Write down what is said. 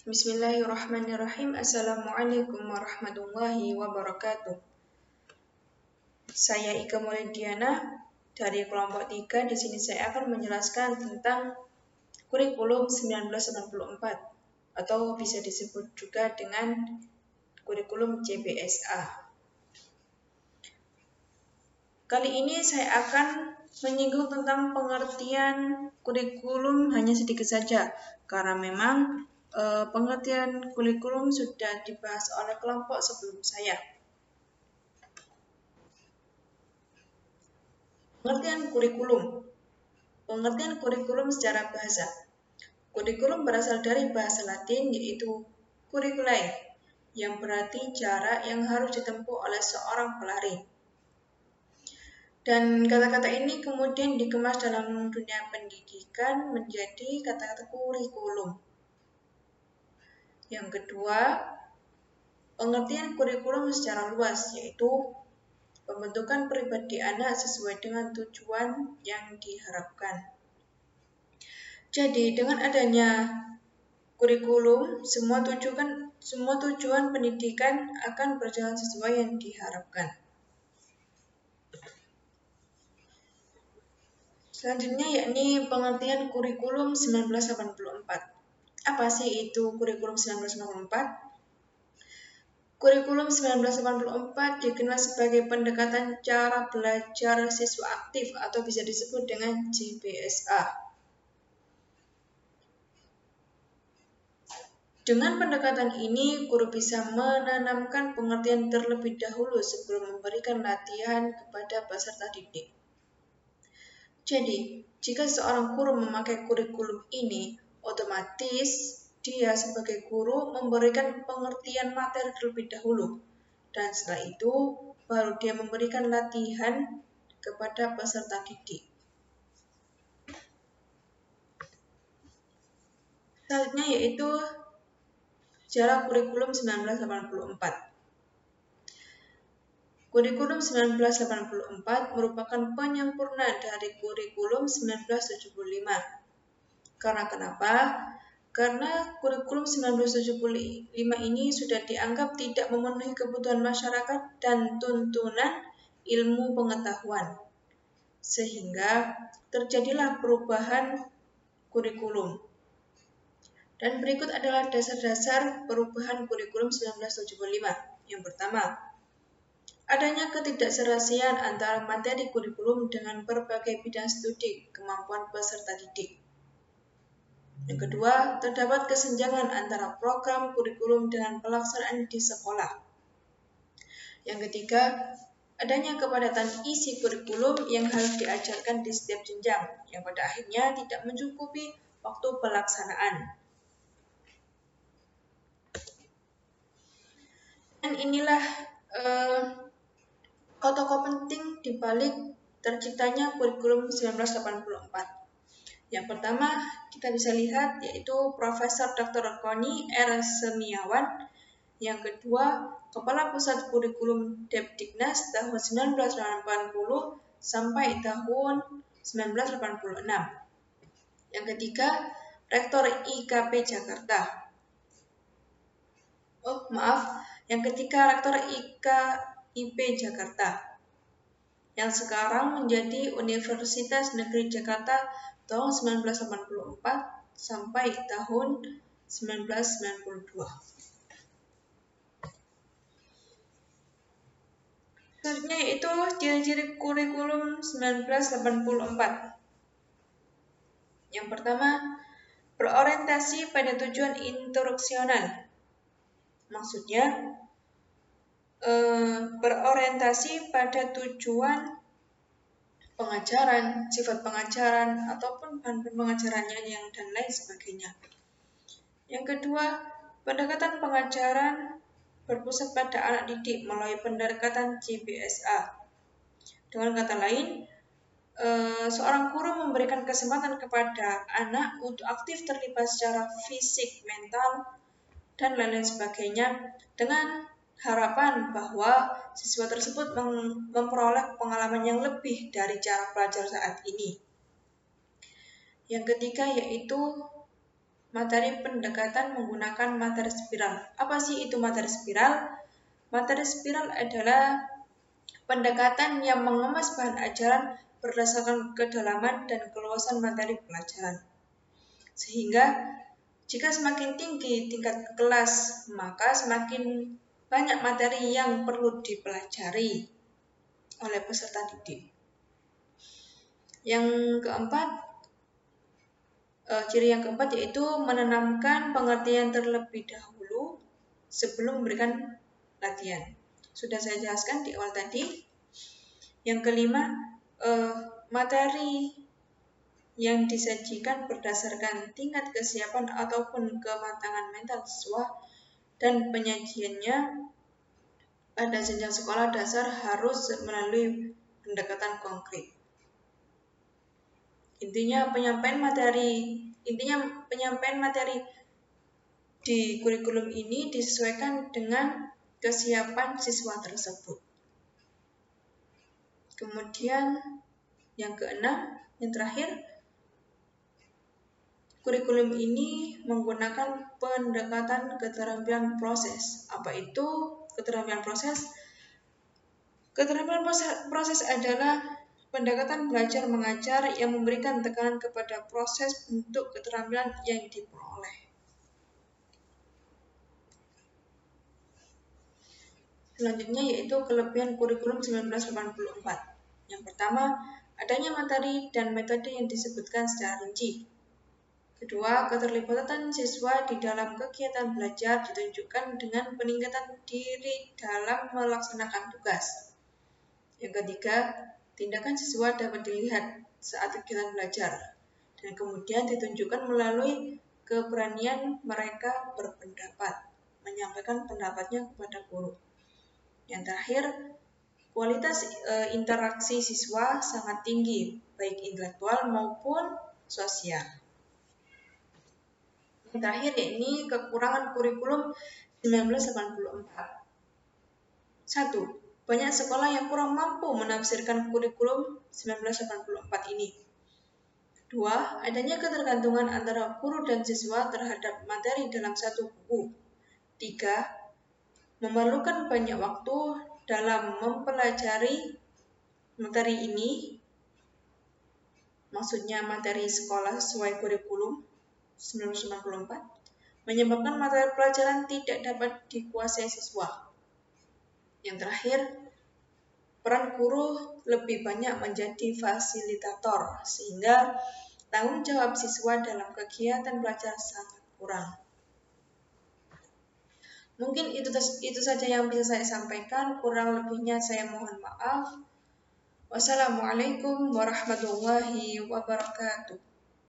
Bismillahirrahmanirrahim. Assalamualaikum warahmatullahi wabarakatuh. Saya Ika Maulidiana dari kelompok 3. Di sini saya akan menjelaskan tentang kurikulum 1984 atau bisa disebut juga dengan kurikulum CBSA. Kali ini saya akan menyinggung tentang pengertian kurikulum hanya sedikit saja, karena memang pengertian kurikulum sudah dibahas oleh kelompok sebelum saya. Pengertian kurikulum. Pengertian kurikulum secara bahasa. Kurikulum berasal dari bahasa Latin yaitu curriculae, yang berarti jarak yang harus ditempuh oleh seorang pelari. Dan kata-kata ini kemudian dikemas dalam dunia pendidikan menjadi kata-kata kurikulum. Yang kedua, pengertian kurikulum secara luas yaitu pembentukan pribadi anak sesuai dengan tujuan yang diharapkan. Jadi, dengan adanya kurikulum, semua tujuan pendidikan akan berjalan sesuai yang diharapkan. Selanjutnya yakni pengertian kurikulum 1984. Apa sih itu kurikulum 1984? Kurikulum 1984 dikenal sebagai pendekatan cara belajar siswa aktif atau bisa disebut dengan CBSA. Dengan pendekatan ini, guru bisa menanamkan pengertian terlebih dahulu sebelum memberikan latihan kepada peserta didik. Jadi, jika seorang guru memakai kurikulum ini, otomatis dia sebagai guru memberikan pengertian materi terlebih dahulu. Dan setelah itu, baru dia memberikan latihan kepada peserta didik. Selanjutnya yaitu sejarah kurikulum 1984. Kurikulum 1984 merupakan penyempurna dari kurikulum 1975. Karena kenapa? Karena kurikulum 1975 ini sudah dianggap tidak memenuhi kebutuhan masyarakat dan tuntunan ilmu pengetahuan. Sehingga terjadilah perubahan kurikulum. Dan berikut adalah dasar-dasar perubahan kurikulum 1975. Yang pertama, adanya ketidakserasian antara materi kurikulum dengan berbagai bidang studi kemampuan peserta didik. Yang kedua, terdapat kesenjangan antara program kurikulum dengan pelaksanaan di sekolah. Yang ketiga, adanya kepadatan isi kurikulum yang harus diajarkan di setiap jenjang, yang pada akhirnya tidak mencukupi waktu pelaksanaan. Dan inilah tokoh penting di balik terciptanya kurikulum 1984. Yang pertama, kita bisa lihat yaitu Profesor Dr. Koni R. Semiawan. Yang kedua, Kepala Pusat Kurikulum Depdiknas tahun 1980 sampai tahun 1986. Yang ketiga, Rektor IKP Jakarta. Yang ketiga, Rektor IKIP Jakarta, yang sekarang menjadi Universitas Negeri Jakarta tahun 1984 sampai tahun 1992. Selanjutnya yaitu ciri-ciri kurikulum 1984. Yang pertama, berorientasi pada tujuan instruksional. Maksudnya, berorientasi pada tujuan pengajaran, sifat pengajaran, ataupun bahan pengajarannya dan lain sebagainya. Yang kedua, pendekatan pengajaran berpusat pada anak didik melalui pendekatan CBSA. Dengan kata lain, seorang guru memberikan kesempatan kepada anak untuk aktif terlibat secara fisik, mental, dan lain-lain sebagainya dengan harapan bahwa siswa tersebut memperoleh pengalaman yang lebih dari cara belajar saat ini. Yang ketiga yaitu materi pendekatan menggunakan materi spiral. Apa sih itu materi spiral? Materi spiral adalah pendekatan yang mengemas bahan ajaran berdasarkan kedalaman dan keluasan materi pelajaran. Sehingga jika semakin tinggi tingkat kelas, maka semakin banyak materi yang perlu dipelajari oleh peserta didik. Ciri yang keempat yaitu menanamkan pengertian terlebih dahulu sebelum memberikan latihan. Sudah saya jelaskan di awal tadi. Yang kelima, materi yang disajikan berdasarkan tingkat kesiapan ataupun kematangan mental siswa dan penyajiannya pada jenjang sekolah dasar harus melalui pendekatan konkret. Intinya penyampaian materi di kurikulum ini disesuaikan dengan kesiapan siswa tersebut. Kemudian yang keenam, yang terakhir, kurikulum ini menggunakan pendekatan keterampilan proses. Apa itu keterampilan proses? Keterampilan proses adalah pendekatan belajar mengajar yang memberikan tekanan kepada proses bentuk keterampilan yang diperoleh. Selanjutnya yaitu kelebihan kurikulum 1984. Yang pertama, adanya materi dan metode yang disebutkan secara rinci. Kedua, keterlibatan siswa di dalam kegiatan belajar ditunjukkan dengan peningkatan diri dalam melaksanakan tugas. Yang ketiga, tindakan siswa dapat dilihat saat kegiatan belajar dan kemudian ditunjukkan melalui keberanian mereka berpendapat, menyampaikan pendapatnya kepada guru. Yang terakhir, kualitas interaksi siswa sangat tinggi, baik intelektual maupun sosial. Yang terakhir yakni kekurangan kurikulum 1984. 1. Banyak sekolah yang kurang mampu menafsirkan kurikulum 1984 ini. 2. Adanya ketergantungan antara guru dan siswa terhadap materi dalam satu buku. 3. Memerlukan banyak waktu dalam mempelajari materi ini, maksudnya materi sekolah sesuai kurikulum 1994, menyebabkan materi pelajaran tidak dapat dikuasai siswa. Yang terakhir, peran guru lebih banyak menjadi fasilitator, sehingga tanggung jawab siswa dalam kegiatan belajar sangat kurang. Mungkin itu saja yang bisa saya sampaikan, kurang lebihnya saya mohon maaf. Wassalamualaikum warahmatullahi wabarakatuh.